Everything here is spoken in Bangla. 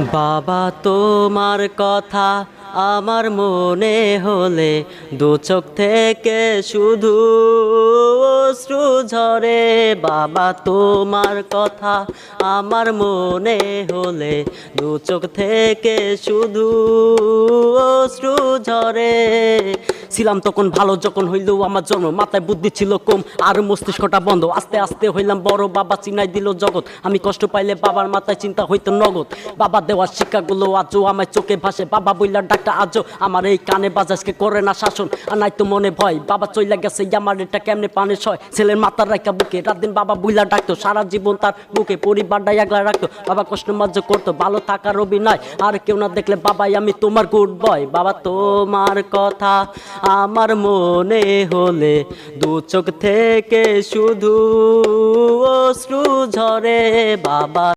বাবা তোমার কথা আমার মনে হলে দু চোখ থেকে শুধু অশ্রু ঝরে। বাবা তোমার কথা আমার মনে হলে দু চোখ থেকে শুধু অশ্রু ঝরে। ছিলাম তখন ভালো যখন হইল আমার জন্ম, মাথায় বুদ্ধি ছিল কম আর মস্তিষ্কটা বন্ধ। আস্তে আস্তে হইলাম বড়, বাবা চিনাই দিল জগৎ। আমি কষ্ট পাইলে বাবার মাথায় চিন্তা হইতো নগদ। বাবা দেওয়ার শিক্ষাগুলো আজও আমার চোখে ভাসে। বাবা বইলার ডাকটা আজও আমার এই কানে বাজাজকে করে না শাসন। আর নাই তো মনে ভয়, বাবা চইলা গেছে আমার এটা কেমনে পানে সয়। ছেলের মাথার রাখা বুকে রাত দিন বাবা বইলা ডাকতো, সারা জীবন তার বুকে পরিবারটা আগলা রাখতো। বাবা কষ্ট মাঝে করতো ভালো থাকার অভিনয়, আর কেউ না দেখলে বাবাই আমি তোমার গুড বয়। বাবা তোমার কথা আমার মনে হলে দু চোখ থেকে শুধু অশ্রু ঝরে। বাবা